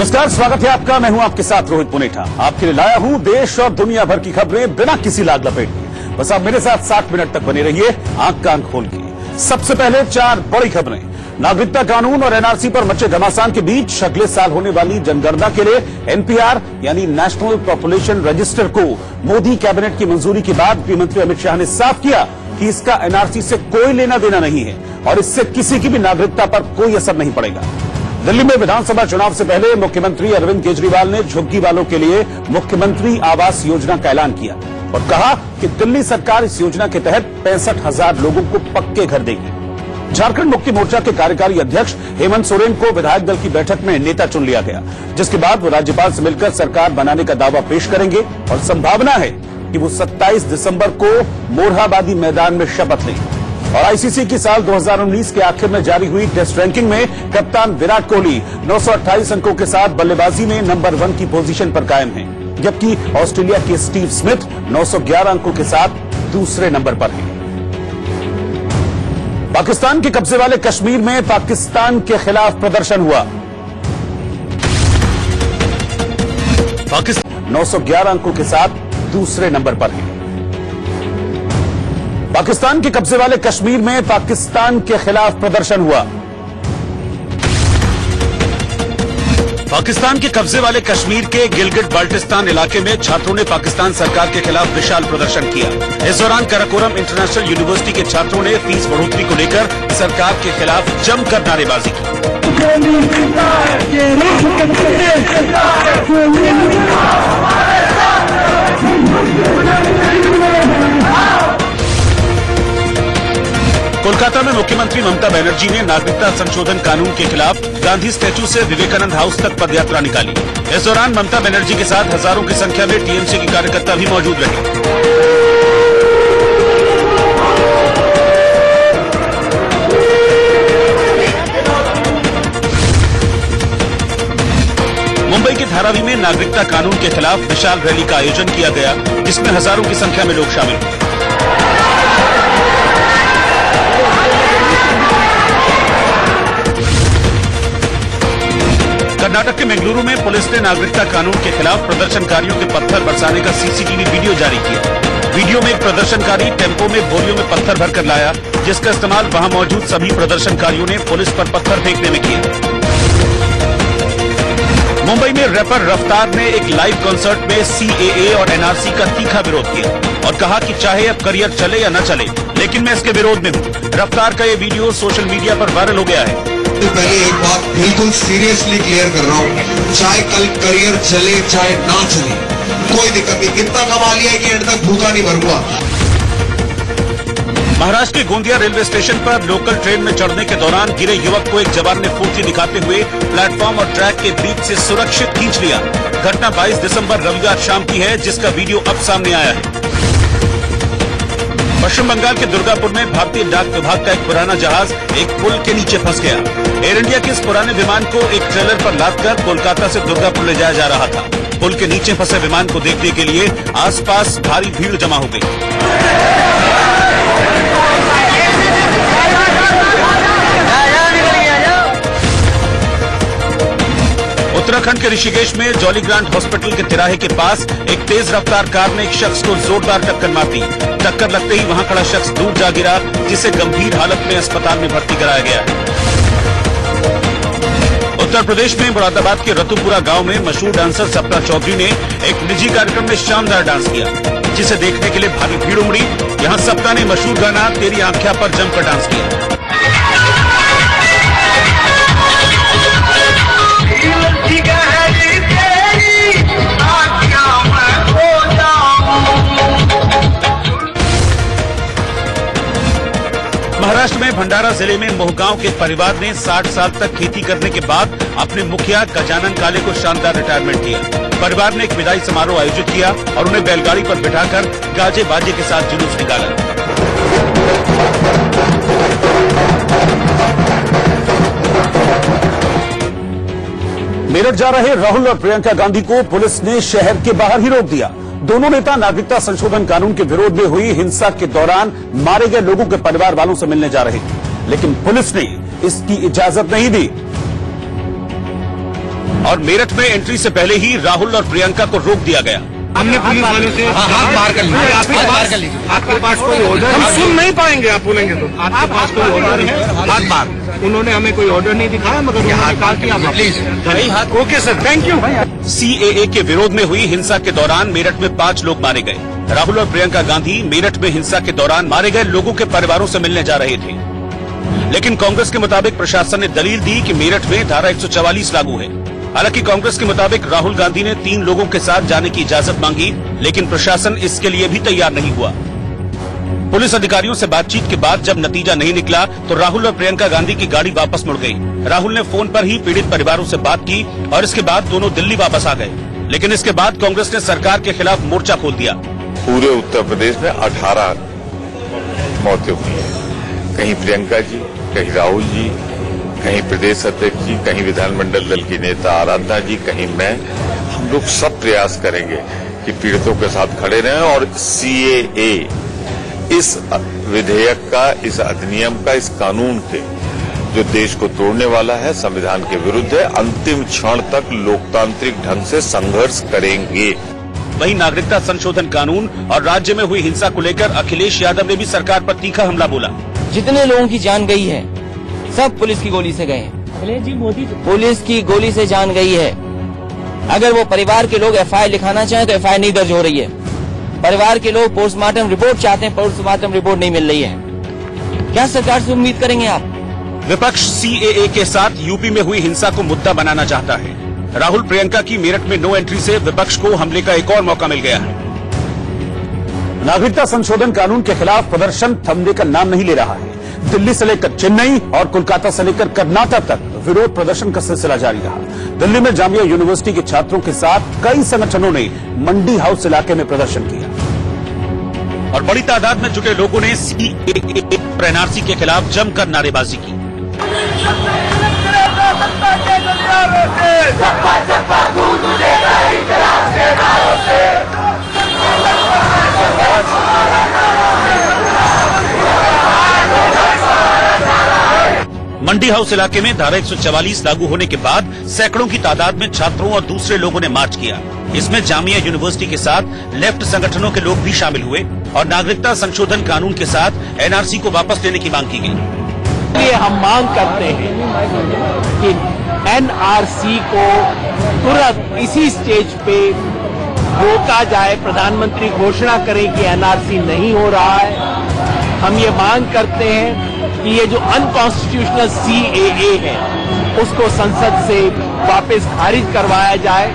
नमस्कार, स्वागत है आपका। मैं हूं आपके साथ रोहित पुनेठा। आपके लिए लाया हूं देश और दुनिया भर की खबरें बिना किसी लाग लपेट के। बस आप मेरे साथ 60 मिनट तक बने रहिए आंख कान खोल के। सबसे पहले 4 बड़ी खबरें। नागरिकता कानून और एनआरसी पर मचे घमासान के बीच अगले साल होने वाली जनगणना के लिए एनपीआर यानी नेशनल पॉपुलेशन रजिस्टर को मोदी कैबिनेट की मंजूरी के बाद गृहमंत्री अमित शाह ने साफ किया कि इसका एनआरसी से कोई लेना देना नहीं है और इससे किसी की भी नागरिकता पर कोई असर नहीं पड़ेगा। दिल्ली में विधानसभा चुनाव से पहले मुख्यमंत्री अरविंद केजरीवाल ने झुग्गी वालों के लिए मुख्यमंत्री आवास योजना का ऐलान किया और कहा कि दिल्ली सरकार इस योजना के तहत 65,000 लोगों को पक्के घर देगी। झारखंड मुक्ति मोर्चा के कार्यकारी अध्यक्ष हेमंत सोरेन को विधायक दल की बैठक में नेता चुन लिया गया, जिसके बाद वो राज्यपाल से मिलकर सरकार बनाने का दावा पेश करेंगे और संभावना है कि वो 27 दिसंबर को मोरहाबादी मैदान में शपथ लें। और आईसीसी की साल 2019 के आखिर में जारी हुई टेस्ट रैंकिंग में कप्तान विराट कोहली 928 अंकों के साथ बल्लेबाजी में नंबर 1 की पोजीशन पर कायम है, जबकि ऑस्ट्रेलिया के स्टीव स्मिथ 911 अंकों के साथ दूसरे नंबर पर हैं। पाकिस्तान के कब्जे वाले कश्मीर में पाकिस्तान के खिलाफ प्रदर्शन हुआ। पाकिस्तान 911 अंकों के साथ दूसरे नंबर पर है। पाकिस्तान के कब्जे वाले कश्मीर में पाकिस्तान के खिलाफ प्रदर्शन हुआ। पाकिस्तान के कब्जे वाले कश्मीर के गिलगिट बाल्टिस्तान इलाके में छात्रों ने पाकिस्तान सरकार के खिलाफ विशाल प्रदर्शन किया। इस दौरान कराकोरम इंटरनेशनल यूनिवर्सिटी के छात्रों ने फीस बढ़ोतरी को लेकर सरकार के खिलाफ जमकर नारेबाजी की। कोलकाता में मुख्यमंत्री ममता बनर्जी ने नागरिकता संशोधन कानून के खिलाफ गांधी स्टैच्यू से विवेकानंद हाउस तक पदयात्रा निकाली। इस दौरान ममता बनर्जी के साथ हजारों की संख्या में टीएमसी के कार्यकर्ता भी मौजूद रहे। मुंबई के धारावी में नागरिकता कानून के खिलाफ विशाल रैली का आयोजन किया गया, जिसमें हजारों की संख्या में लोग शामिल हुए। कर्नाटक के बेंगलुरु में पुलिस ने नागरिकता कानून के खिलाफ प्रदर्शनकारियों के पत्थर बरसाने का सीसीटीवी वीडियो जारी किया। वीडियो में एक प्रदर्शनकारी टेंपो में बोरियों में पत्थर भरकर लाया, जिसका इस्तेमाल वहां मौजूद सभी प्रदर्शनकारियों ने पुलिस पर पत्थर फेंकने में किया। मुंबई में रैपर रफ्तार ने एक लाइव कॉन्सर्ट में सीएए और एनआरसी का तीखा विरोध किया और कहा कि चाहे अब करियर चले या न चले, लेकिन मैं इसके विरोध में हूं। रफ्तार का ये वीडियो सोशल मीडिया पर वायरल हो गया है। पहले एक बात बिल्कुल सीरियसली क्लियर कर रहा हूँ, चाहे कल करियर चले चाहे ना चले, कोई दिक्कत नहीं। कितना कमा लिया है कि एंड तक भूखा नहीं मरूंगा। महाराष्ट्र के गोंदिया रेलवे स्टेशन पर लोकल ट्रेन में चढ़ने के दौरान गिरे युवक को एक जवान ने फुर्ती दिखाते हुए प्लेटफॉर्म और ट्रैक के बीच से सुरक्षित खींच लिया। घटना 22 दिसंबर रविवार शाम की है, जिसका वीडियो अब सामने आया है। पश्चिम बंगाल के दुर्गापुर में भारतीय डाक विभाग का एक पुराना जहाज एक पुल के नीचे फंस गया। एयर इंडिया के इस पुराने विमान को एक ट्रेलर पर लादकर कोलकाता से दुर्गापुर ले जाया जा रहा था। पुल के नीचे फंसे विमान को देखने के लिए आसपास भारी भीड़ जमा हो गई। उत्तराखंड के ऋषिकेश में जॉली ग्रांट हॉस्पिटल के तिराहे के पास एक तेज रफ्तार कार ने एक शख्स को जोरदार टक्कर मार दी। टक्कर लगते ही वहां खड़ा शख्स दूर जा गिरा, जिसे गंभीर हालत में अस्पताल में भर्ती कराया गया। उत्तर प्रदेश में मुरादाबाद के रतुपुरा गांव में मशहूर डांसर सपना चौधरी ने एक निजी कार्यक्रम में शानदार डांस किया, जिसे देखने के लिए भारी भीड़ उमड़ी। यहां सपना ने मशहूर गाना तेरी आंख्या पर जमकर डांस किया। महाराष्ट्र में भंडारा जिले में मोहगांव के परिवार ने 60 साल तक खेती करने के बाद अपने मुखिया गजानन काले को शानदार रिटायरमेंट दिया। परिवार ने एक विदाई समारोह आयोजित किया और उन्हें बैलगाड़ी पर बिठाकर गाजे बाजे के साथ जुलूस निकाला। मेरठ जा रहे राहुल और प्रियंका गांधी को पुलिस ने शहर के बाहर ही रोक दिया। दोनों नेता नागरिकता संशोधन कानून के विरोध में हुई हिंसा के दौरान मारे गए लोगों के परिवार वालों से मिलने जा रहे थे, लेकिन पुलिस ने इसकी इजाजत नहीं दी। और मेरठ में एंट्री से पहले ही राहुल और प्रियंका को रोक दिया गया। हमने पुलिस वाले से हाथ बाहर कर लीजिए। आपके पास कोई ऑर्डर? हम सुन नहीं पाएंगे, आप बोलेंगे तो। आपके पास कोई ऑर्डर है? हाथ बाहर। उन्होंने हमें कोई ऑर्डर नहीं दिखाया, मगर उन्होंने कहा कि आप please. Okay sir, thank you. CAA के विरोध में हुई हिंसा के दौरान मेरठ में 5 लोग मारे गए। राहुल और प्रियंका गांधी मेरठ में हिंसा के दौरान मारे गए लोगों के परिवारों से मिलने जा रहे थे, लेकिन कांग्रेस के मुताबिक प्रशासन ने दलील दी कि मेरठ में धारा 144 लागू है। हालांकि कांग्रेस के मुताबिक राहुल गांधी ने 3 लोगों के साथ जाने की इजाजत मांगी, लेकिन प्रशासन इसके लिए भी तैयार नहीं हुआ। पुलिस अधिकारियों से बातचीत के बाद जब नतीजा नहीं निकला तो राहुल और प्रियंका गांधी की गाड़ी वापस मुड़ गई। राहुल ने फोन पर ही पीड़ित परिवारों से बात की और इसके बाद दोनों दिल्ली वापस आ गए, लेकिन इसके बाद कांग्रेस ने सरकार के खिलाफ मोर्चा खोल दिया। पूरे उत्तर प्रदेश में 18 मौतें हुई हैं। कहीं प्रियंका जी, कहीं राहुल जी, कहीं प्रदेश अध्यक्ष जी, कहीं विधानमंडल दल की नेता आराधना जी, कहीं मैं। हम लोग सब प्रयास करेंगे कि पीड़ितों के साथ खड़े रहें और सीएए इस विधेयक का, इस अधिनियम का, इस कानून के जो देश को तोड़ने वाला है, संविधान के विरुद्ध है, अंतिम क्षण तक लोकतांत्रिक ढंग से संघर्ष करेंगे। वहीं नागरिकता संशोधन कानून और राज्य में हुई हिंसा को लेकर अखिलेश यादव ने भी सरकार पर तीखा हमला बोला। जितने लोगों की जान गई है सब पुलिस की गोली से गए हैं। पुलिस की गोली से जान गई है। अगर वो परिवार के लोग एफआईआर लिखाना चाहें तो एफआईआर नहीं दर्ज हो रही है। परिवार के लोग पोस्टमार्टम रिपोर्ट चाहते हैं, पोस्टमार्टम रिपोर्ट नहीं मिल रही है। क्या सरकार से उम्मीद करेंगे आप? विपक्ष सीएए के साथ यूपी में हुई हिंसा को मुद्दा बनाना चाहता है। राहुल प्रियंका की मेरठ में नो एंट्री से विपक्ष को हमले का एक और मौका मिल गया है। नागरिकता संशोधन कानून के खिलाफ प्रदर्शन थमने का नाम नहीं ले रहा है। दिल्ली से लेकर चेन्नई और कोलकाता से लेकर कर्नाटक तक विरोध प्रदर्शन का सिलसिला जारी रहा। दिल्ली में जामिया यूनिवर्सिटी के छात्रों के साथ कई संगठनों ने मंडी हाउस इलाके में प्रदर्शन किया और बड़ी तादाद में जुटे लोगों ने सीएए और एनआरसी के खिलाफ जमकर नारेबाजी की। मंडी हाउस इलाके में धारा 144 लागू होने के बाद सैकड़ों की तादाद में छात्रों और दूसरे लोगों ने मार्च किया। इसमें जामिया यूनिवर्सिटी के साथ लेफ्ट संगठनों के लोग भी शामिल हुए और नागरिकता संशोधन कानून के साथ एनआरसी को वापस लेने की मांग की गई। ये हम मांग करते हैं कि एनआरसी को तुरंत इसी स्टेज पे रोका जाए। प्रधानमंत्री घोषणा करें कि एनआरसी नहीं हो रहा है। हम ये मांग करते हैं कि ये जो अनकॉन्स्टिट्यूशनल सीएए है उसको संसद से वापस खारिज करवाया जाए।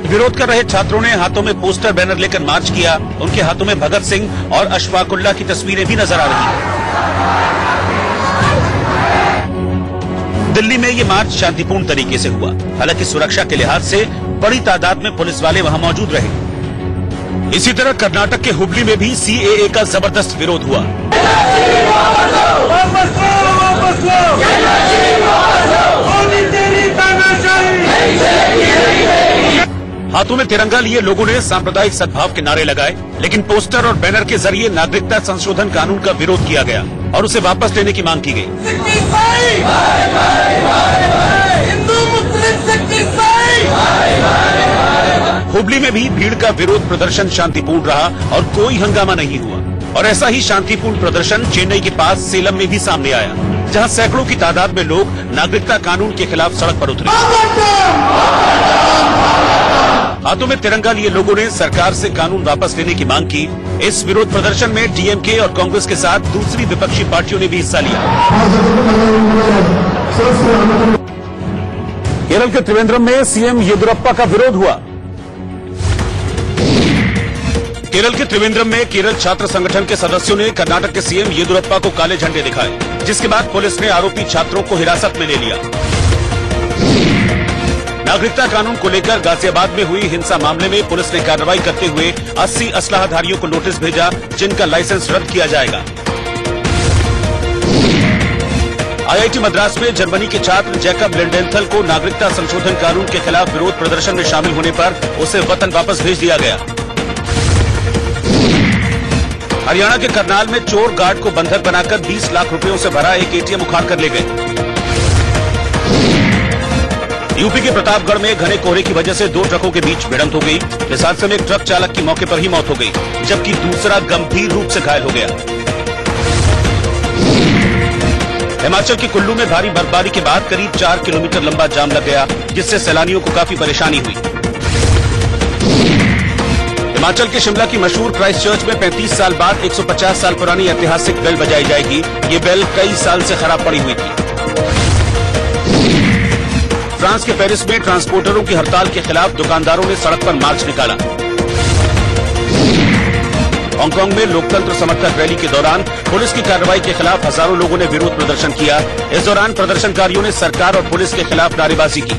विरोध कर रहे छात्रों ने हाथों में पोस्टर बैनर लेकर मार्च किया। उनके हाथों में भगत सिंह और अशफाकुल्लाह की तस्वीरें भी नजर आ रही हैं। दिल्ली में ये मार्च शांतिपूर्ण तरीके से हुआ। हालांकि सुरक्षा के लिहाज से बड़ी तादाद में पुलिस वाले वहां मौजूद रहे। इसी तरह कर्नाटक के हुबली में भी सीएए का जबरदस्त विरोध हुआ। हाथों में तिरंगा लिए लोगों ने सांप्रदायिक सद्भाव के नारे लगाए, लेकिन पोस्टर और बैनर के जरिए नागरिकता संशोधन कानून का विरोध किया गया और उसे वापस लेने की मांग की गई। हुबली में भी भीड़ का विरोध प्रदर्शन शांतिपूर्ण रहा और कोई हंगामा नहीं हुआ। और ऐसा ही शांतिपूर्ण प्रदर्शन चेन्नई के पास सेलम में भी सामने आया, जहां सैकड़ों की तादाद में लोग नागरिकता कानून के खिलाफ सड़क पर उतरे। हाथों में तिरंगा लिए लोगों ने सरकार से कानून वापस लेने की मांग की। इस विरोध प्रदर्शन में डीएमके और कांग्रेस के साथ दूसरी विपक्षी पार्टियों ने भी हिस्सा लिया। केरल के त्रिवेंद्रम में सीएम येदियुरप्पा का विरोध हुआ। केरल के त्रिवेंद्रम में केरल छात्र संगठन के सदस्यों ने कर्नाटक के सीएम येदियुरप्पा को काले झंडे दिखाए, जिसके बाद पुलिस ने आरोपी छात्रों को हिरासत में ले लिया। नागरिकता कानून को लेकर गाजियाबाद में हुई हिंसा मामले में पुलिस ने कार्रवाई करते हुए 80 असलाहधारियों को नोटिस भेजा, जिनका लाइसेंस रद्द किया जाएगा। आईआईटी मद्रास में जर्मनी के छात्र जैकब लिंडेंथल को नागरिकता संशोधन कानून के खिलाफ विरोध प्रदर्शन में शामिल होने पर उसे वतन वापस भेज दिया गया। हरियाणा के करनाल में चोर गार्ड को बंधक बनाकर 20 लाख रुपयों से भरा एक एटीएम उखाड़ कर ले गए। यूपी के प्रतापगढ़ में घने कोहरे की वजह से दो ट्रकों के बीच भिड़ंत हो गई। इस हादसे में एक ट्रक चालक की मौके पर ही मौत हो गई, जबकि दूसरा गंभीर रूप से घायल हो गया। हिमाचल के कुल्लू में भारी बर्फबारी के बाद करीब 4 किलोमीटर लंबा जाम लग गया, जिससे सैलानियों को काफी परेशानी हुई। हिमाचल के शिमला की मशहूर क्राइस्ट चर्च में 35 साल बाद 150 साल पुरानी ऐतिहासिक बेल बजाई जाएगी। ये बेल कई साल से खराब पड़ी हुई थी। फ्रांस के पेरिस में ट्रांसपोर्टरों की हड़ताल के खिलाफ दुकानदारों ने सड़क पर मार्च निकाला। हांगकांग में लोकतंत्र समर्थक रैली के दौरान पुलिस की कार्रवाई के खिलाफ हजारों लोगों ने विरोध प्रदर्शन किया। इस दौरान प्रदर्शनकारियों ने सरकार और पुलिस के खिलाफ नारेबाजी की।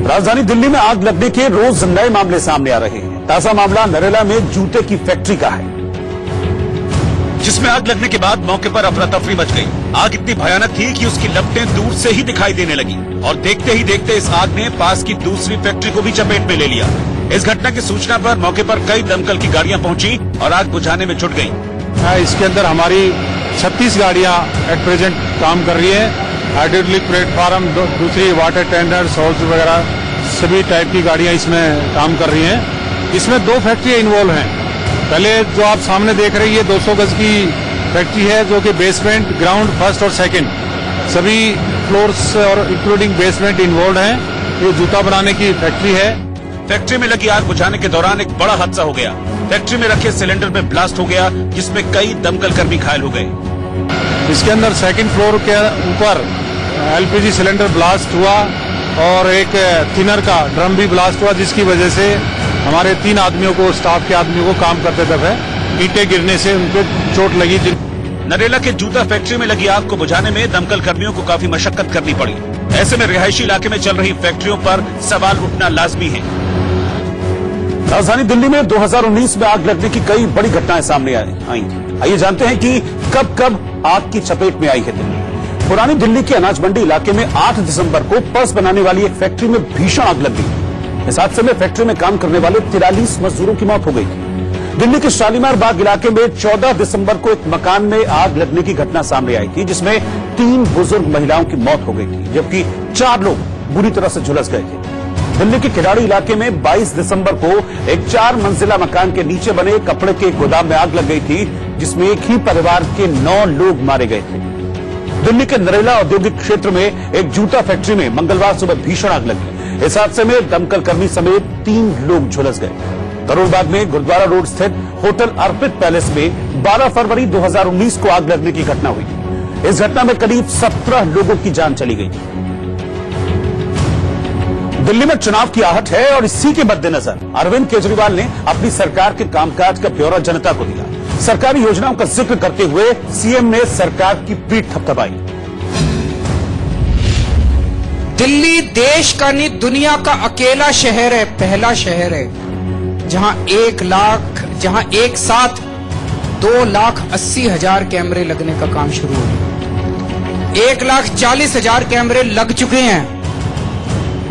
राजधानी दिल्ली में आग लगने के रोज नए मामले सामने आ रहे हैं। ताजा मामला नरेला में जूते की फैक्ट्री का है, जिसमें आग लगने के बाद मौके पर अफरा तफरी मच गई। आग इतनी भयानक थी कि उसकी लपटें दूर से ही दिखाई देने लगी और देखते ही देखते इस आग ने पास की दूसरी फैक्ट्री को भी चपेट में ले लिया। इस घटना की सूचना पर मौके पर कई दमकल की गाड़ियां पहुंची और आग बुझाने में जुट गई। इसके अंदर हमारी 36 गाड़ियां एट प्रेजेंट काम कर रही है। हाइड्रोलिक प्लेटफार्म, दूसरी वाटर टेंडर, सोल्स वगैरह सभी टाइप की गाड़ियां इसमें काम कर रही हैं। इसमें 2 फैक्ट्रियां इन्वॉल्व हैं। पहले जो आप सामने देख रही है 200 गज की फैक्ट्री है, जो कि बेसमेंट, ग्राउंड, फर्स्ट और सेकंड सभी फ्लोर्स और इंक्लूडिंग बेसमेंट इन्वॉल्व हैं। ये जूता बनाने की फैक्ट्री है। फैक्ट्री में लगी आग बुझाने के दौरान एक बड़ा हादसा हो गया। फैक्ट्री में रखे सिलेंडर में ब्लास्ट हो गया, जिसमें कई दमकल कर्मी घायल हो गए। इसके अंदर सेकंड फ्लोर के ऊपर एलपीजी सिलेंडर ब्लास्ट हुआ और एक थिनर का ड्रम भी ब्लास्ट हुआ, जिसकी वजह से हमारे 3 आदमियों को, स्टाफ के आदमियों को काम करते दफे ईंटें गिरने से उनको चोट लगी। नरेला के जूता फैक्ट्री में लगी आग को बुझाने में दमकल कर्मियों को काफी मशक्कत करनी पड़ी। ऐसे में रिहायशी इलाके में चल रही फैक्ट्रियों पर सवाल उठना लाजमी है। राजधानी दिल्ली में 2019 में आग लगने की कई बड़ी घटनाएं सामने आई थी। आइए जानते हैं कि कब कब आग की चपेट में आई है दिल्ली। पुरानी दिल्ली के अनाज मंडी इलाके में 8 दिसंबर को पर्स बनाने वाली एक फैक्ट्री में भीषण आग लग गई। इस हादसे में फैक्ट्री में काम करने वाले 43 मजदूरों की मौत हो गई थी। दिल्ली के शालीमार बाग इलाके में 14 दिसंबर को एक मकान में आग लगने की घटना सामने आई थी, जिसमें 3 बुजुर्ग महिलाओं की मौत हो गई थी, जबकि 4 लोग बुरी तरह से झुलस गए थे। दिल्ली के खिलाड़ी इलाके में 22 दिसंबर को एक 4 मंजिला मकान के नीचे बने कपड़े के गोदाम में आग लग गई थी, जिसमें एक ही परिवार के 9 लोग मारे गए थे। दिल्ली के नरेला औद्योगिक क्षेत्र में एक जूता फैक्ट्री में मंगलवार सुबह भीषण आग लगी। इस हादसे में दमकल कर्मी समेत 3 लोग झुलस गए। करोल बाग में गुरुद्वारा रोड स्थित होटल अर्पित पैलेस में 12 फरवरी 2019 को आग लगने की घटना हुई। इस घटना में करीब 17 लोगों की जान चली गई। दिल्ली में चुनाव की आहट है और इसी के मद्देनजर अरविंद केजरीवाल ने अपनी सरकार के कामकाज का ब्यौरा जनता को दिया। सरकारी योजनाओं का जिक्र करते हुए सीएम ने सरकार की पीठ थपथपाई। दिल्ली देश का नहीं, दुनिया का अकेला शहर है, पहला शहर है जहां एक साथ 2,80,000 कैमरे लगने का काम शुरू हो गया। 1,40,000 कैमरे लग चुके हैं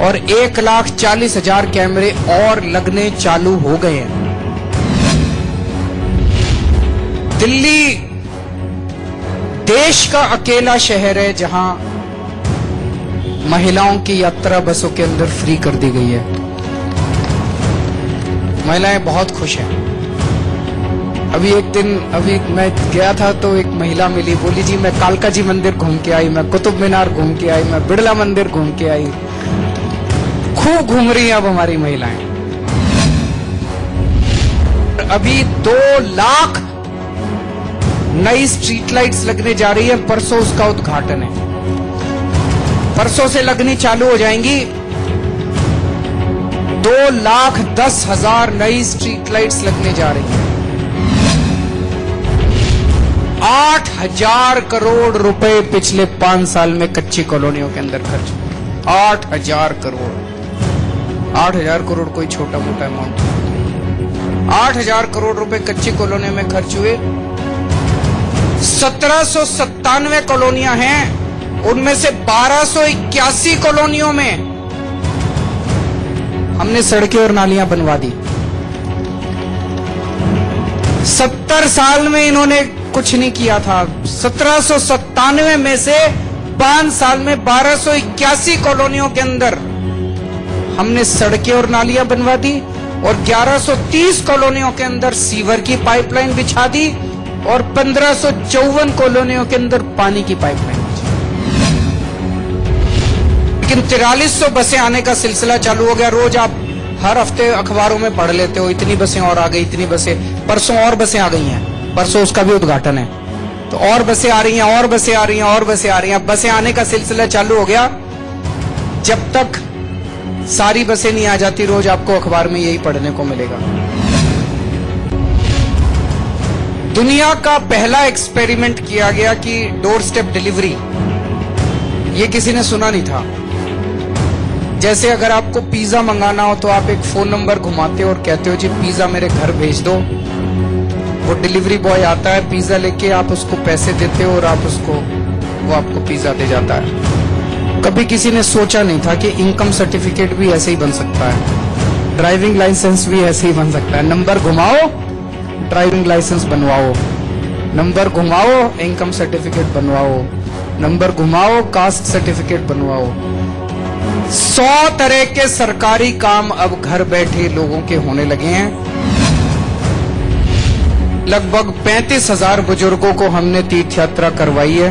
और 1,40,000 कैमरे और लगने चालू हो गए हैं। दिल्ली देश का अकेला शहर है जहां महिलाओं की यात्रा बसों के अंदर फ्री कर दी गई है। महिलाएं बहुत खुश हैं। अभी मैं गया था तो एक महिला मिली, बोली जी मैं कालका जी मंदिर घूम के आई, मैं कुतुब मीनार घूम के आई, मैं बिड़ला मंदिर घूम के आई। खूब घूम रही हैं अब हमारी महिलाएं। अभी 2 लाख नई स्ट्रीट लाइट्स लगने जा रही है। परसों उसका उद्घाटन है, परसों से लगनी चालू हो जाएंगी। 2,10,000 नई स्ट्रीट लाइट्स लगने जा रही हैं। 8,000 करोड़ रुपए पिछले 5 साल में कच्ची कॉलोनियों के अंदर खर्च। 8,000 करोड़। 8,000 करोड़ कोई छोटा मोटा अमाउंट नहीं। 8,000 करोड़ रुपए कच्ची कॉलोनियों में खर्च हुए। 1797 कॉलोनियां हैं, उनमें से 1281 कॉलोनियों में हमने सड़कें और नालियां बनवा दी। 70 साल में इन्होंने कुछ नहीं किया था। 1797 में से 5 साल में 1281 कॉलोनियों के अंदर हमने सड़कें और नालियां बनवा दी और 1130 कॉलोनियों के अंदर सीवर की पाइपलाइन बिछा दी और 1554 कॉलोनियों के अंदर पानी की पाइपलाइन बिछा दी। लेकिन 4300 बसें आने का सिलसिला चालू हो गया। रोज आप हर हफ्ते अखबारों में पढ़ लेते हो, इतनी बसें और आ गई, इतनी बसें। परसों और बसें आ गई हैं, परसों उसका भी उद्घाटन है, तो और बसें आ रही हैं, और बसें आ रही हैं, और बसें आ रही हैं। बसें आने का सिलसिला चालू हो गया। जब तक सारी बसें नहीं आ जाती, रोज आपको अखबार में यही पढ़ने को मिलेगा। दुनिया का पहला एक्सपेरिमेंट किया गया कि डोर स्टेप डिलीवरी, ये किसी ने सुना नहीं था। जैसे अगर आपको पिज्जा मंगाना हो तो आप एक फोन नंबर घुमाते हो और कहते हो जी पिज्जा मेरे घर भेज दो, वो डिलीवरी बॉय आता है, पिज्जा लेके आप उसको पैसे देते हो और वो आपको पिज्जा दे जाता है। कभी किसी ने सोचा नहीं था कि इनकम सर्टिफिकेट भी ऐसे ही बन सकता है, ड्राइविंग लाइसेंस भी ऐसे ही बन सकता है। नंबर घुमाओ, ड्राइविंग लाइसेंस बनवाओ, नंबर घुमाओ, इनकम सर्टिफिकेट बनवाओ, नंबर घुमाओ, कास्ट सर्टिफिकेट बनवाओ। 100 तरह के सरकारी काम अब घर बैठे लोगों के होने लगे हैं। लगभग 35,000 बुजुर्गों को हमने तीर्थ यात्रा करवाई है।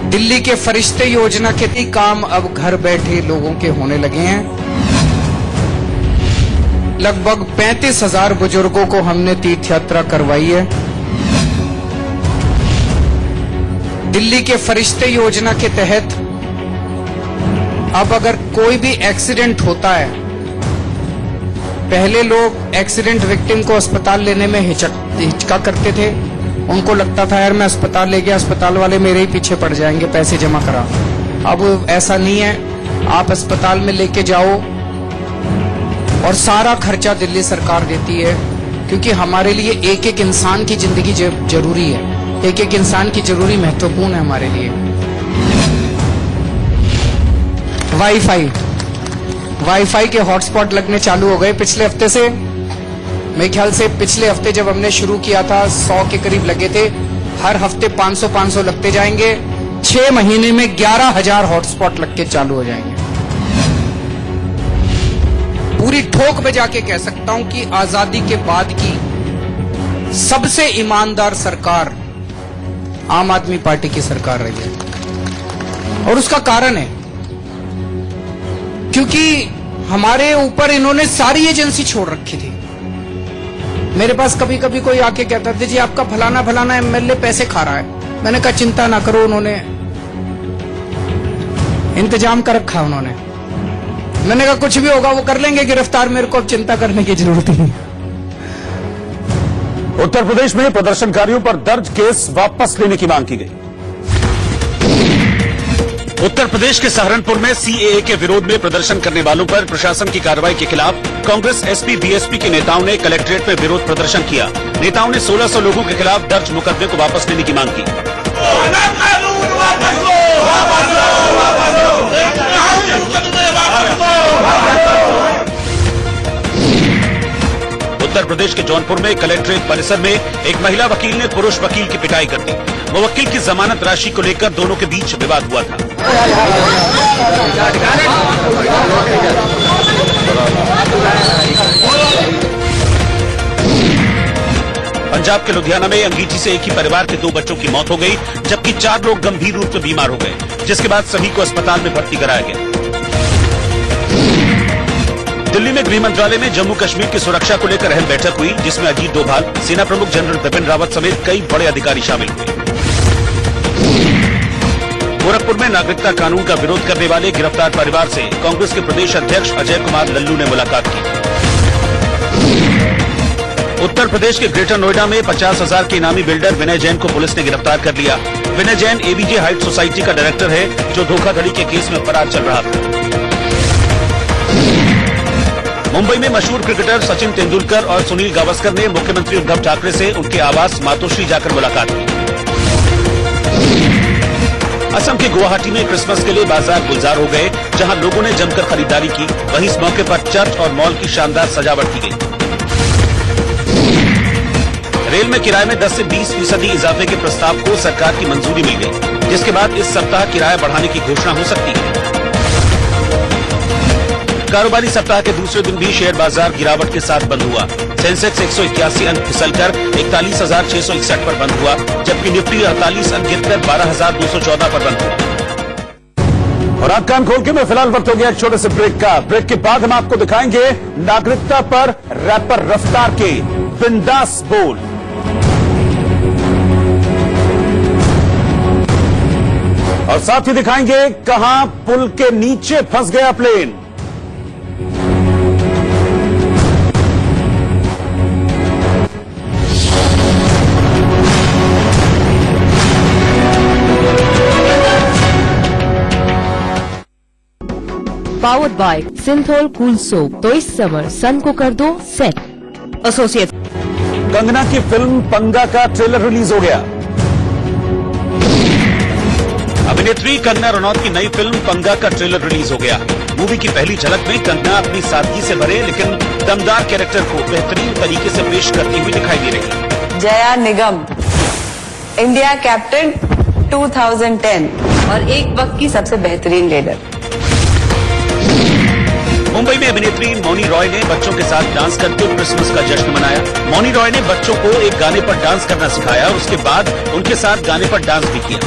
दिल्ली के फरिश्ते योजना के भी काम अब घर बैठे लोगों के होने लगे हैं। लगभग 35,000 बुजुर्गों को हमने तीर्थ यात्रा करवाई है। दिल्ली के फरिश्ते योजना के तहत अब अगर कोई भी एक्सीडेंट होता है, पहले लोग एक्सीडेंट विक्टिम को अस्पताल लेने में हिचका करते थे। उनको लगता था यार मैं अस्पताल ले गया, अस्पताल वाले मेरे ही पीछे पड़ जाएंगे, पैसे जमा करा। अब ऐसा नहीं है, आप अस्पताल में लेके जाओ और सारा खर्चा दिल्ली सरकार देती है, क्योंकि हमारे लिए एक एक इंसान की जिंदगी जरूरी है, एक एक इंसान की जरूरी महत्वपूर्ण है हमारे लिए। वाईफाई के हॉटस्पॉट लगने चालू हो गए पिछले हफ्ते से। मेरे ख्याल से पिछले हफ्ते जब हमने शुरू किया था 100 के करीब लगे थे, हर हफ्ते 500 लगते जाएंगे। 6 महीने में 11,000 हॉटस्पॉट लग के चालू हो जाएंगे। पूरी ठोक बजा के कह सकता हूं कि आजादी के बाद की सबसे ईमानदार सरकार आम आदमी पार्टी की सरकार रही है। और उसका कारण है क्योंकि हमारे ऊपर इन्होंने सारी एजेंसी छोड़ रखी थी। मेरे पास कभी कभी कोई आके कहता था जी आपका फलाना एमएलए पैसे खा रहा है। मैंने कहा चिंता ना करो, उन्होंने इंतजाम कर रखा। मैंने कहा कुछ भी होगा वो कर लेंगे गिरफ्तार, मेरे को अब चिंता करने की जरूरत नहीं। उत्तर प्रदेश में प्रदर्शनकारियों पर दर्ज केस वापस लेने की मांग की गई। उत्तर प्रदेश के सहारनपुर में सीएए के विरोध में प्रदर्शन करने वालों पर प्रशासन की कार्रवाई के खिलाफ कांग्रेस एसपी बीएसपी के नेताओं ने कलेक्ट्रेट में विरोध प्रदर्शन किया। नेताओं ने 1600 लोगों के खिलाफ दर्ज मुकदमे को वापस लेने की मांग की। उत्तर प्रदेश के जौनपुर में कलेक्ट्रेट परिसर में एक महिला वकील ने पुरुष वकील की पिटाई कर दी। मुवक्किल की जमानत राशि को लेकर दोनों के बीच विवाद हुआ था। पंजाब के लुधियाना में अंगीठी से एक ही परिवार के 2 बच्चों की मौत हो गई, जबकि 4 लोग गंभीर रूप से बीमार हो गए, जिसके बाद सभी को अस्पताल में भर्ती कराया गया। दिल्ली में गृह मंत्रालय में जम्मू कश्मीर की सुरक्षा को लेकर अहम बैठक हुई, जिसमें अजीत डोभाल, सेना प्रमुख जनरल बिपिन रावत समेत कई बड़े अधिकारी शामिल हुए। गोरखपुर में नागरिकता कानून का विरोध करने वाले गिरफ्तार परिवार से कांग्रेस के प्रदेश अध्यक्ष अजय कुमार लल्लू ने मुलाकात की। उत्तर प्रदेश के ग्रेटर नोएडा में 50,000 के इनामी बिल्डर विनय जैन को पुलिस ने गिरफ्तार कर लिया। विनय जैन एबीजे हाइट सोसाइटी का डायरेक्टर है, जो धोखाधड़ी के केस में फरार चल रहा था। मुंबई में मशहूर क्रिकेटर सचिन तेंदुलकर और सुनील गावस्कर ने मुख्यमंत्री उद्धव ठाकरे से उनके आवास मातोश्री जाकर मुलाकात की। असम के गुवाहाटी में क्रिसमस के लिए बाजार गुलजार हो गए, जहां लोगों ने जमकर खरीदारी की। वहीं इस मौके पर चर्च और मॉल की शानदार सजावट की गई। रेल में किराए में 10 से 20% इजाफे के प्रस्ताव को सरकार की मंजूरी मिल गई, जिसके बाद इस सप्ताह किराया बढ़ाने की घोषणा हो सकती है। कारोबारी सप्ताह के दूसरे दिन भी शेयर बाजार गिरावट के साथ बंद हुआ। सेंसेक्स 181 अंक फिसलकर 41,661 पर बंद हुआ, जबकि निफ्टी 48 अंक गिरकर 12,214 पर बंद हुआ। और आप कान खोल के मैं फिलहाल वक्त हो गया एक छोटे से ब्रेक का। ब्रेक के बाद हम आपको दिखाएंगे नागरिकता पर रैपर रफ्तार के बिंदास बोल। और साथ ही दिखाएंगे कहां पुल के नीचे फंस गया plane. Powered by Cinthol cool soap. तो इस समर सन को कर दो सेट। एसोसिएट। कंगना की फिल्म पंगा का ट्रेलर रिलीज हो गया। अभिनेत्री कंगना रनौत की नई फिल्म पंगा का ट्रेलर रिलीज हो गया। मूवी की पहली झलक में कंगना अपनी सादगी से भरे लेकिन दमदार कैरेक्टर को बेहतरीन तरीके से पेश करती हुई दिखाई दे रही। जया निगम, इंडिया कैप्टन 2010 और एक वक्त की सबसे बेहतरीन लीडर। मुंबई में अभिनेत्री मौनी रॉय ने बच्चों के साथ डांस करते हुए क्रिसमस का जश्न मनाया। मौनी रॉय ने बच्चों को एक गाने पर डांस करना सिखाया और उसके बाद उनके साथ गाने पर डांस भी किया।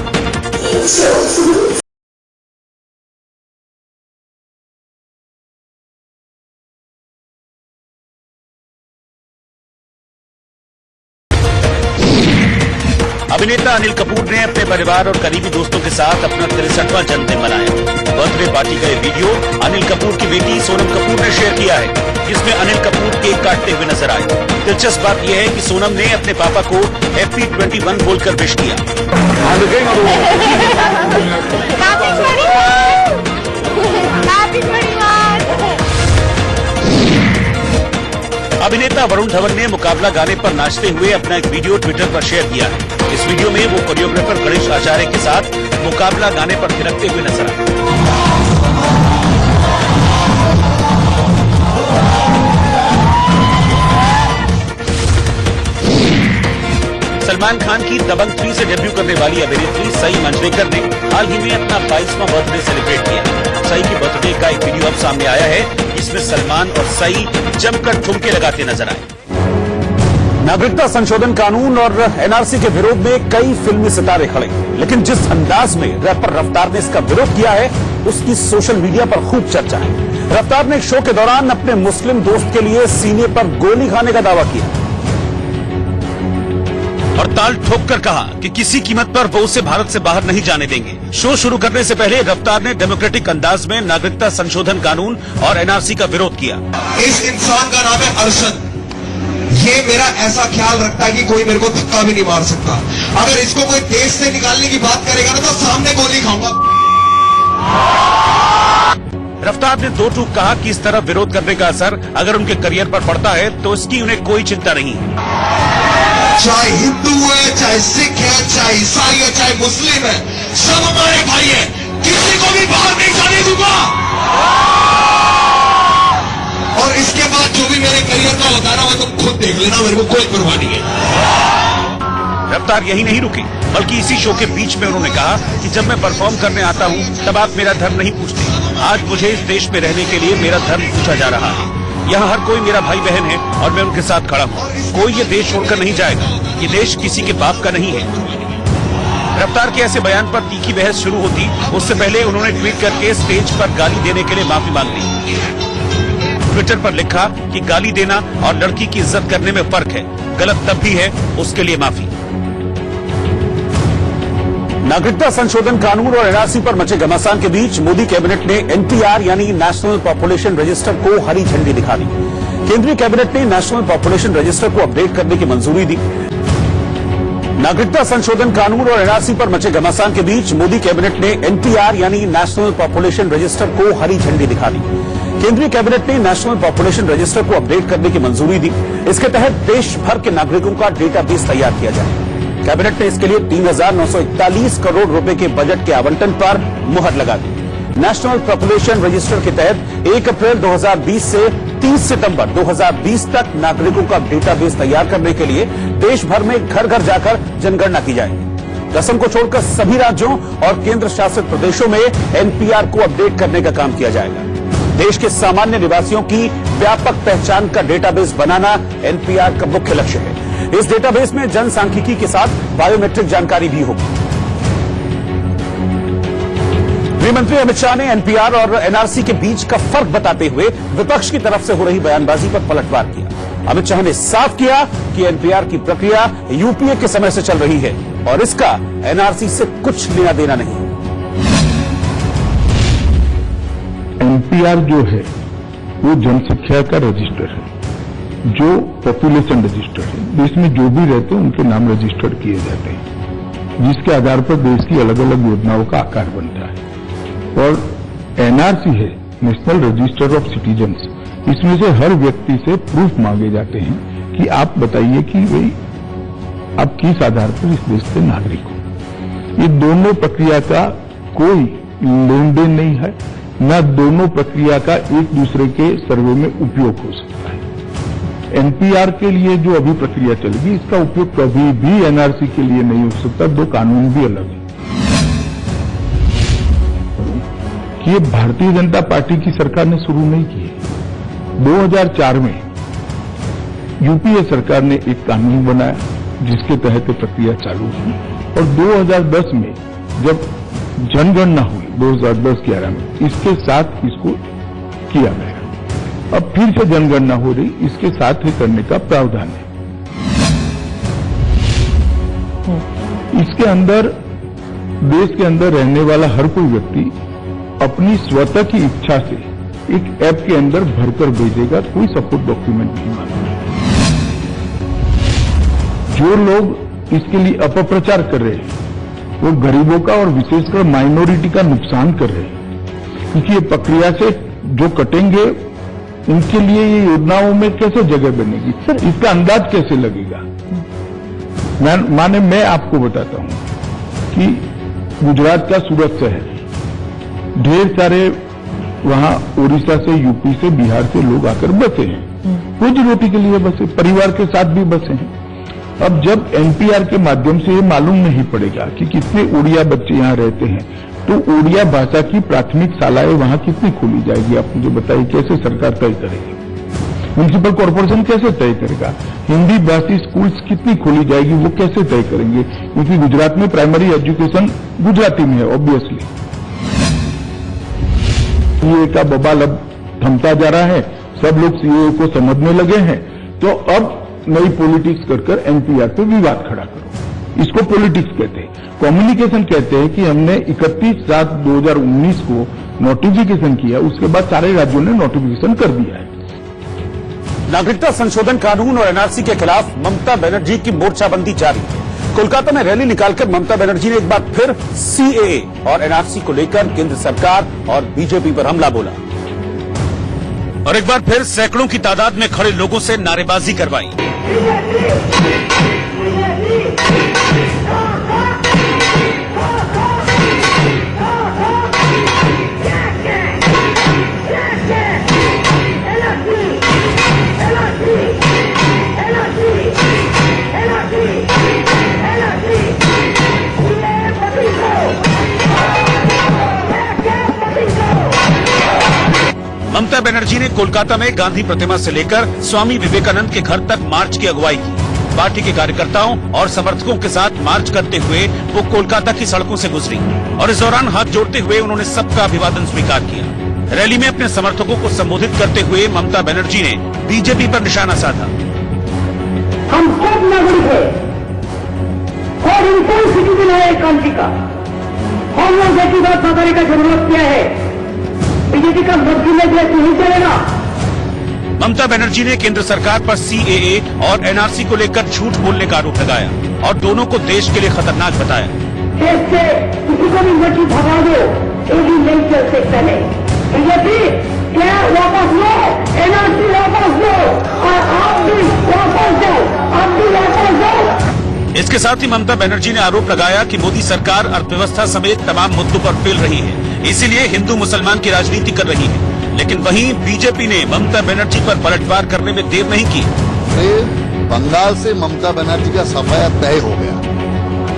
अभिनेता अनिल कपूर ने अपने परिवार और करीबी दोस्तों के साथ अपना 63वां जन्मदिन मनाया। बर्थडे पार्टी का ये वीडियो अनिल कपूर की बेटी सोनम कपूर ने शेयर किया है, जिसमें अनिल कपूर केक काटते हुए नजर आए। दिलचस्प बात यह है कि सोनम ने अपने पापा को हैप्पी 21 बोलकर विश किया। अभिनेता वरुण धवन ने मुकाबला गाने पर नाचते हुए अपना एक वीडियो ट्विटर पर शेयर किया है। इस वीडियो में वो कोरियोग्राफर गणेश आचार्य के साथ मुकाबला गाने पर थिरकते हुए नजर आए। सलमान खान की दबंग 3 से डेब्यू करने वाली अभिनेत्री सई मंजरेकर ने हाल ही में अपना 22वां बर्थडे सेलिब्रेट किया। सई की बर्थडे का एक वीडियो अब सामने आया है, जिसमें सलमान और सई जमकर ठुमके लगाते नजर आए। नागरिकता संशोधन कानून और एनआरसी के विरोध में कई फिल्मी सितारे खड़े, लेकिन जिस अंदाज में रैपर रफ्तार ने इसका विरोध किया है उसकी सोशल मीडिया पर खूब चर्चा है। रफ्तार ने एक शो के दौरान अपने मुस्लिम दोस्त के लिए सीने पर गोली खाने का दावा किया और ताल ठोककर कहा कि किसी कीमत पर वो उसे भारत से बाहर नहीं जाने देंगे। शो शुरू करने से पहले रफ्तार ने डेमोक्रेटिक अंदाज में नागरिकता संशोधन कानून और एनआरसी का विरोध किया। इस इंसान का नाम है अरशद। ये मेरा ऐसा ख्याल रखता है कि कोई मेरे को धक्का भी नहीं मार सकता। अगर इसको कोई देश से निकालने की बात करेगा ना तो सामने गोली खाऊंगा। रफ्तार ने दो टूक कहा कि इस तरह विरोध करने का असर अगर उनके करियर पर पड़ता है तो इसकी उन्हें कोई चिंता नहीं है। चाहे हिंदू है, चाहे सिख है, चाहे ईसाई है, चाहे मुस्लिम है, सब हमारे भाई है। किसी को भी बाहर नहीं जाने दूंगा। और इसके बाद जो भी मेरे करियर का होता है ना वो तुम खुद देख लेना, मेरे को कोई परवाह नहीं है। रफ्तार यही नहीं रुके, बल्कि इसी शो के बीच में उन्होंने कहा कि जब मैं परफॉर्म करने आता हूँ तब आप मेरा धर्म नहीं पूछते। आज मुझे इस देश में रहने के लिए मेरा धर्म पूछा जा रहा है। यहाँ हर कोई मेरा भाई बहन है और मैं उनके साथ खड़ा हूँ। कोई ये देश छोड़कर नहीं जाएगा। ये देश किसी के बाप का नहीं है। रफ्तार के ऐसे बयान पर तीखी बहस शुरू होती उससे पहले उन्होंने ट्वीट करके स्टेज पर गाली देने के लिए माफी मांग ली। ट्विटर पर लिखा कि गाली देना और लड़की की इज्जत करने में फर्क है, गलत तब भी है, उसके लिए माफी। नागरिकता संशोधन कानून और एनआरसी पर मचे घमासान के बीच मोदी कैबिनेट ने एनपीआर यानी नेशनल पॉपुलेशन रजिस्टर को हरी झंडी दिखा दी। केंद्रीय कैबिनेट ने नेशनल पॉपुलेशन रजिस्टर को अपडेट करने की मंजूरी दी। नागरिकता संशोधन कानून और एनआरसी पर मचे घमासान के बीच मोदी कैबिनेट ने एनपीआर यानी नेशनल पॉपुलेशन रजिस्टर को हरी झंडी दिखा दी। केंद्रीय कैबिनेट ने नेशनल पॉपुलेशन रजिस्टर को अपडेट करने की मंजूरी दी। इसके तहत देश भर के नागरिकों का डेटाबेस तैयार किया जाए। कैबिनेट ने इसके लिए 3,941 करोड़ रुपए के बजट के आवंटन पर मुहर लगा दी। नेशनल पॉपुलेशन रजिस्टर के तहत 1 अप्रैल 2020 से 30 सितंबर 2020 तक नागरिकों का डेटाबेस तैयार करने के लिए देश भर में घर घर जाकर जनगणना की जाएगी। असम को छोड़कर सभी राज्यों और केंद्र शासित प्रदेशों में एनपीआर को अपडेट करने का काम किया जाएगा। देश के सामान्य निवासियों की व्यापक पहचान का डेटाबेस बनाना एनपीआर का मुख्य लक्ष्य है। इस डेटाबेस में जनसांख्यिकी के साथ बायोमेट्रिक जानकारी भी होगी। गृहमंत्री अमित शाह ने एनपीआर और एनआरसी के बीच का फर्क बताते हुए विपक्ष की तरफ से हो रही बयानबाजी पर पलटवार किया। अमित शाह ने साफ किया कि एनपीआर की प्रक्रिया यूपीए के समय से चल रही है और इसका एनआरसी से कुछ लेना देना नहीं। एनपीआर जो है वो जनसंख्या का रजिस्टर है, जो पॉपुलेशन रजिस्टर है। देश में जो भी रहते हैं उनके नाम रजिस्टर किए जाते हैं, जिसके आधार पर देश की अलग अलग योजनाओं का आकार बनता है। और एनआरसी है, नेशनल रजिस्टर ऑफ सिटीजन्स। इसमें से हर व्यक्ति से प्रूफ मांगे जाते हैं कि आप बताइए कि भाई आप किस आधार पर इस देश के नागरिक हो। ये दोनों प्रक्रिया का कोई लेन देन नहीं है, न दोनों प्रक्रिया का एक दूसरे के सर्वे में उपयोग हो सकता है। एनपीआर के लिए जो अभी प्रक्रिया चलेगी, इसका उपयोग कभी भी एनआरसी के लिए नहीं हो सकता। दो कानून भी अलग है। ये भारतीय जनता पार्टी की सरकार ने शुरू नहीं की है। 2004 में यूपीए सरकार ने एक कानून बनाया जिसके तहत प्रक्रिया चालू हुई, और 2010 में जब जनगणना हुई 2010-11 में, इसके साथ इसको किया गया। अब फिर से जनगणना हो रही, इसके साथ ही करने का प्रावधान है। इसके अंदर देश के अंदर रहने वाला हर कोई व्यक्ति अपनी स्वतः की इच्छा से एक ऐप के अंदर भरकर भेजेगा, कोई सपोर्ट डॉक्यूमेंट नहीं मांगेगा। जो लोग इसके लिए अपप्रचार कर रहे हैं वो गरीबों का और विशेषकर माइनॉरिटी का नुकसान कर रहे हैं, क्योंकि ये प्रक्रिया से जो कटेंगे उनके लिए ये योजनाओं में कैसे जगह बनेगी, इसका अंदाज कैसे लगेगा। मैं आपको बताता हूं कि गुजरात का सूरत शहर, ढेर सारे वहां उड़ीसा से, यूपी से, बिहार से लोग आकर बसे हैं, रोजी रोटी के लिए बसे, परिवार के साथ भी बसे हैं। अब जब एनपीआर के माध्यम से ये मालूम नहीं पड़ेगा कि कितने उड़िया बच्चे यहाँ रहते हैं, तो उड़िया भाषा की प्राथमिक शालाएं वहां कितनी खोली जाएगी, आप मुझे बताइए। कैसे सरकार तय करेगी? म्यूनिसिपल कॉर्पोरेशन कैसे तय करेगा? हिंदी भाषी स्कूल्स कितनी खोली जाएगी, वो कैसे तय करेंगे? क्योंकि गुजरात में प्राइमरी एजुकेशन गुजराती में है, ऑब्वियसली। सीए का बवाल अब थमता जा रहा है, सब लोग सीए को समझने लगे हैं, तो अब नई पॉलिटिक्स कर एनपीआर पे विवाद खड़ा करो। इसको पॉलिटिक्स कहते हैं। कम्युनिकेशन कहते हैं कि हमने 31/7/2019 को नोटिफिकेशन किया, उसके बाद सारे राज्यों ने नोटिफिकेशन कर दिया है। नागरिकता संशोधन कानून और एनआरसी के खिलाफ ममता बनर्जी की मोर्चाबंदी जारी है। कोलकाता में रैली निकालकर ममता बनर्जी ने एक बार फिर सीएए और एनआरसी को लेकर केंद्र सरकार और बीजेपी पर हमला बोला और एक बार फिर सैकड़ों की तादाद में खड़े लोगों से नारेबाजी करवाई। ममता बनर्जी ने कोलकाता में गांधी प्रतिमा से लेकर स्वामी विवेकानंद के घर तक मार्च की अगुवाई की। पार्टी के कार्यकर्ताओं और समर्थकों के साथ मार्च करते हुए वो कोलकाता की सड़कों से गुजरी और इस दौरान हाथ जोड़ते हुए उन्होंने सबका अभिवादन स्वीकार किया। रैली में अपने समर्थकों को संबोधित करते हुए ममता बनर्जी ने बीजेपी पर निशाना साधा। हम सब नागरिक है और इंसान सिटीजन है कंट्री का। हम लोग एक ही बात बताने का जरूरत क्या है, बीजेपी का मर्जी में नहीं चलेगा। ममता बनर्जी ने केंद्र सरकार पर सीएए और एनआरसी को लेकर झूठ बोलने का आरोप लगाया और दोनों को देश के लिए खतरनाक बताया। देश से किसी को भी मर्जी भगा दो, ये भी नहीं चल सकता है। बीजेपी क्या वापस लो, एनआरसी वापस लो और आप भी वापस जाओ, आप भी वापस जाओ। इसके साथ ही ममता बनर्जी ने आरोप लगाया कि मोदी सरकार अर्थव्यवस्था समेत तमाम मुद्दों पर फेल रही है, इसीलिए हिंदू मुसलमान की राजनीति कर रही है। लेकिन वहीं बीजेपी ने ममता बनर्जी पर पलटवार करने में देर नहीं की। बंगाल से ममता बनर्जी का सफाया तय हो गया।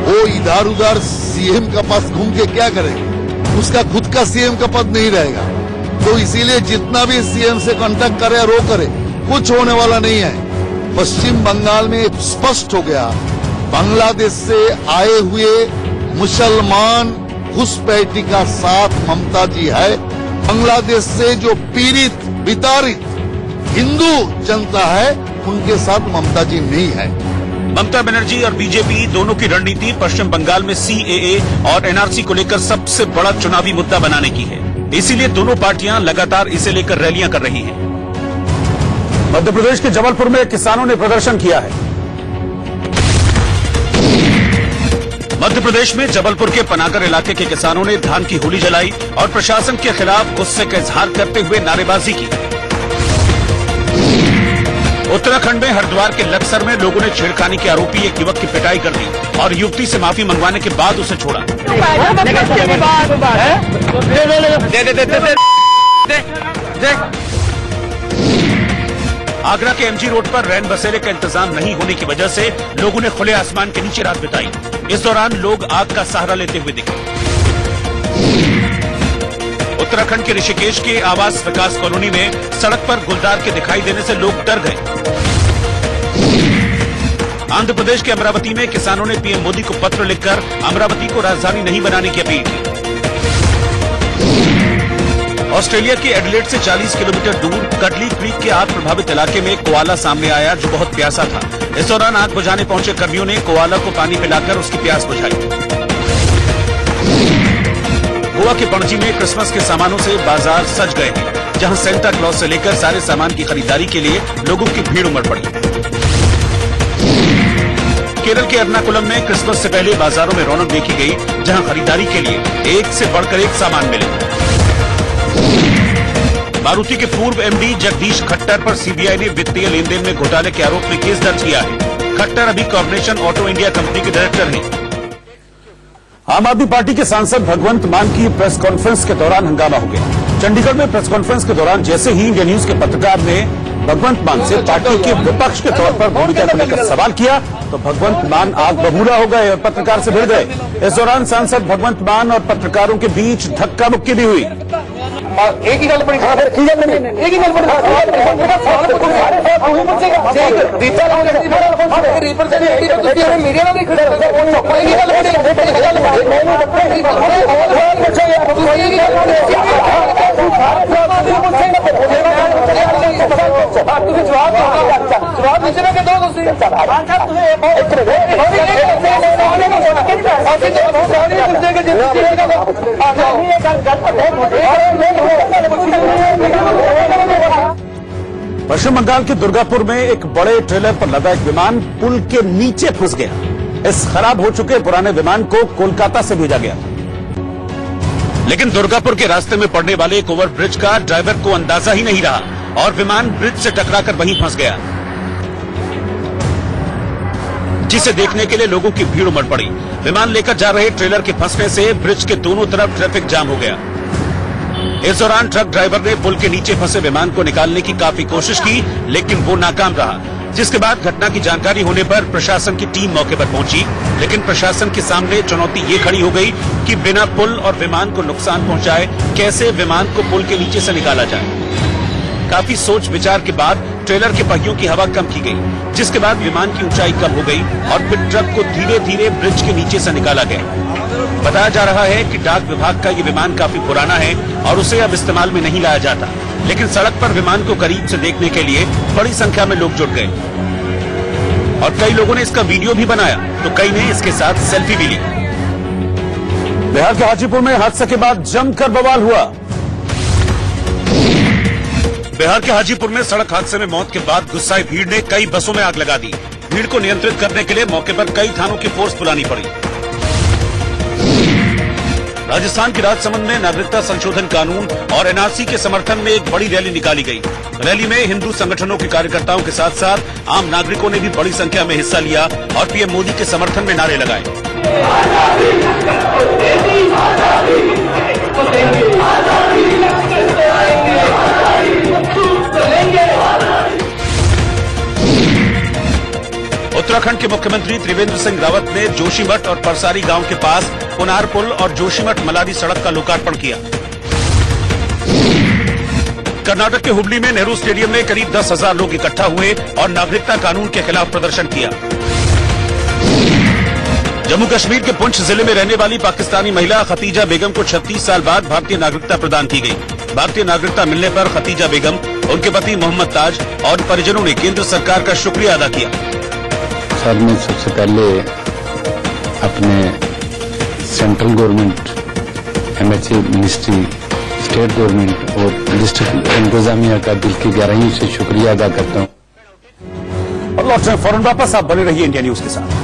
वो इधर उधर सीएम का पास घूम के क्या करेगी, उसका खुद का सीएम का पद नहीं रहेगा, तो इसीलिए जितना भी सीएम से कांटेक्ट करे और वो करे, कुछ होने वाला नहीं है। पश्चिम बंगाल में स्पष्ट हो गया, बांग्लादेश से आए हुए मुसलमान घुसपैठी का साथ ममता जी है। बांग्लादेश से जो पीड़ित विताड़ित हिंदू जनता है, उनके साथ ममता जी नहीं है। ममता बनर्जी और बीजेपी दोनों की रणनीति पश्चिम बंगाल में सीएए और एनआरसी को लेकर सबसे बड़ा चुनावी मुद्दा बनाने की है, इसीलिए दोनों पार्टियां लगातार इसे लेकर रैलियां कर रही हैं। मध्य प्रदेश के जबलपुर में किसानों ने प्रदर्शन किया है। मध्य प्रदेश में जबलपुर के पनागर इलाके के किसानों ने धान की होली जलाई और प्रशासन के खिलाफ गुस्से का इजहार करते हुए नारेबाजी की। उत्तराखंड में हरिद्वार के लक्सर में लोगों ने छेड़खानी के आरोपी एक युवक की पिटाई कर दी और युवती से माफी मंगवाने के बाद उसे छोड़ा। आगरा के एमजी रोड पर रैन बसेरे का इंतजाम नहीं होने की वजह से लोगों ने खुले आसमान के नीचे रात बिताई। इस दौरान लोग आग का सहारा लेते हुए दिखे। उत्तराखंड के ऋषिकेश के आवास विकास कॉलोनी में सड़क पर गुलदार के दिखाई देने से लोग डर गए। आंध्र प्रदेश के अमरावती में किसानों ने पीएम मोदी को पत्र लिखकर अमरावती को राजधानी नहीं बनाने की अपील की। ऑस्ट्रेलिया के एडिलेड से 40 किलोमीटर दूर कटली क्रीक के आग प्रभावित इलाके में एक कोआला सामने आया जो बहुत प्यासा था। इस दौरान आग बुझाने पहुंचे कर्मियों ने कोआला को पानी पिलाकर उसकी प्यास बुझाई। गोवा के पणजी में क्रिसमस के सामानों से बाजार सज गए हैं, जहां सेंटा क्लॉज से लेकर सारे सामान की खरीदारी के लिए लोगों की भीड़ उमड़ पड़ी। केरल के एर्नाकुलम में क्रिसमस से पहले बाजारों में रौनक देखी गई, जहां खरीदारी के लिए एक से बढ़कर एक सामान मिले। मारुति के पूर्व एमडी जगदीश खट्टर पर सीबीआई ने वित्तीय लेन देन में घोटाले के आरोप में केस दर्ज किया है। खट्टर अभी कॉर्पोरेशन ऑटो इंडिया कंपनी के डायरेक्टर हैं। आम आदमी पार्टी के सांसद भगवंत मान की प्रेस कॉन्फ्रेंस के दौरान हंगामा हो गया। चंडीगढ़ में प्रेस कॉन्फ्रेंस के दौरान जैसे ही इंडिया न्यूज के पत्रकार ने भगवंत मान से पार्टी के विपक्ष के तौर पर भूमिका को लेकर सवाल किया तो भगवंत मान आग बबूला हो गए और पत्रकार से भिड़ गए। इस दौरान सांसद भगवंत मान और पत्रकारों के बीच धक्का मुक्की भी हुई। एक ही गल बड़ी एक ही गल पश्चिम बंगाल के दुर्गापुर में एक बड़े ट्रेलर पर लदा एक विमान पुल के नीचे फंस गया। इस खराब हो चुके पुराने विमान को कोलकाता से भेजा गया, लेकिन दुर्गापुर के रास्ते में पड़ने वाले एक ओवरब्रिज का ड्राइवर को अंदाजा ही नहीं रहा और विमान ब्रिज से टकराकर वहीं फंस गया, जिसे देखने के लिए लोगों की भीड़ उमड़ पड़ी। विमान लेकर जा रहे ट्रेलर के फंसने से ब्रिज के दोनों तरफ ट्रैफिक जाम हो गया। इस दौरान ट्रक ड्राइवर ने पुल के नीचे फंसे विमान को निकालने की काफी कोशिश की, लेकिन वो नाकाम रहा, जिसके बाद घटना की जानकारी होने पर प्रशासन की टीम मौके पर पहुंची। लेकिन प्रशासन के सामने चुनौती ये खड़ी हो गई कि बिना पुल और विमान को नुकसान पहुंचाए कैसे विमान को पुल के नीचे से निकाला जाए। काफी सोच विचार के बाद ट्रेलर के पहियों की हवा कम की गई, जिसके बाद विमान की ऊंचाई कम हो गई और फिर ट्रक को धीरे धीरे ब्रिज के नीचे से निकाला गया। बताया जा रहा है कि डाक विभाग का ये विमान काफी पुराना है और उसे अब इस्तेमाल में नहीं लाया जाता, लेकिन सड़क पर विमान को करीब से देखने के लिए बड़ी संख्या में लोग जुट गए और कई लोगों ने इसका वीडियो भी बनाया तो कई ने इसके साथ सेल्फी भी ली। बिहार के हाजीपुर में हादसे के बाद जमकर बवाल हुआ। बिहार के हाजीपुर में सड़क हादसे में मौत के बाद गुस्साई भीड़ ने कई बसों में आग लगा दी। भीड़ को नियंत्रित करने के लिए मौके पर कई थानों की फोर्स बुलानी पड़ी। राजस्थान के राजसमंद में नागरिकता संशोधन कानून और एनआरसी के समर्थन में एक बड़ी रैली निकाली गई। रैली में हिंदू संगठनों के कार्यकर्ताओं के साथ साथ आम नागरिकों ने भी बड़ी संख्या में हिस्सा लिया और पीएम मोदी के समर्थन में नारे लगाए। उत्तराखंड के मुख्यमंत्री त्रिवेंद्र सिंह रावत ने जोशीमठ और परसारी गांव के पास पुनार पुल और जोशीमठ मलारी सड़क का लोकार्पण किया। कर्नाटक के हुबली में नेहरू स्टेडियम में करीब 10,000 लोग इकट्ठा हुए और नागरिकता कानून के खिलाफ प्रदर्शन किया। जम्मू कश्मीर के पुंछ जिले में रहने वाली पाकिस्तानी महिला खतीजा बेगम को 36 साल बाद भारतीय नागरिकता प्रदान की गई। भारतीय नागरिकता मिलने पर खतीजा बेगम, उनके पति मोहम्मद ताज और परिजनों ने केंद्र सरकार का शुक्रिया अदा किया। सर, मैं सबसे पहले अपने central government, MHA ministry, state government और डिस्ट्रिक्ट इंतजामिया का दिल की गहराइयों से शुक्रिया अदा करता हूँ। और लौट रहे फौरन वापस, आप बने रहिए इंडिया न्यूज के साथ।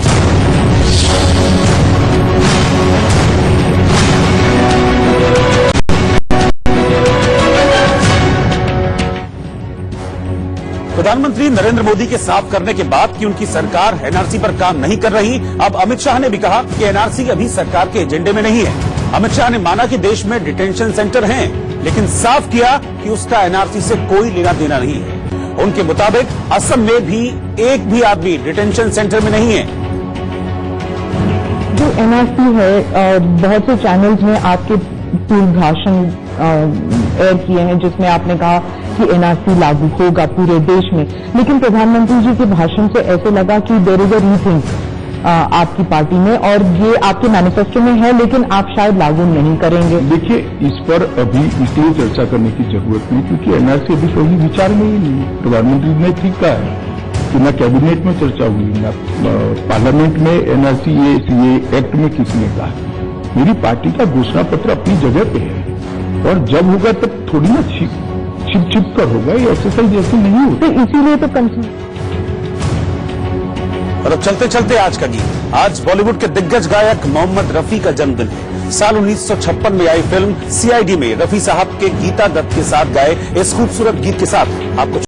प्रधानमंत्री नरेंद्र मोदी के साफ करने के बाद कि उनकी सरकार एनआरसी पर काम नहीं कर रही, अब अमित शाह ने भी कहा कि एनआरसी अभी सरकार के एजेंडे में नहीं है। अमित शाह ने माना कि देश में डिटेंशन सेंटर हैं, लेकिन साफ किया कि उसका एनआरसी से कोई लेना देना नहीं है। उनके मुताबिक असम में भी एक भी आदमी डिटेंशन सेंटर में नहीं है। जो एनआरसी है, बहुत से चैनल्स में आपके पूर्व भाषण एयर किए हैं जिसमें आपने कहा कि एनआरसी लागू होगा पूरे देश में, लेकिन प्रधानमंत्री जी के भाषण से ऐसे लगा कि देयर इज अ रीथिंक आपकी पार्टी में और ये आपके मैनिफेस्टो में है, लेकिन आप शायद लागू नहीं करेंगे। देखिए, इस पर अभी इसलिए चर्चा करने की जरूरत नहीं क्योंकि एनआरसी अभी कोई विचार में ही नहीं है। प्रधानमंत्री ने ठीक कहा है कि न कैबिनेट में चर्चा हुई, न पार्लियामेंट में एनआरसी ये एक्ट में किसने कहा। मेरी पार्टी का घोषणा पत्र अपनी जगह पे है और जब होगा तब थोड़ी ना छिप कर होगा, ये एक्सरसाइज ऐसे नहीं होती। तो इसीलिए तो कंसर्न। और अब चलते चलते आज का गीत। आज बॉलीवुड के दिग्गज गायक मोहम्मद रफी का जन्मदिन है। साल 1956 में आई फिल्म सीआईडी में रफी साहब के गीता दत्त के साथ गाए इस खूबसूरत गीत के साथ आपको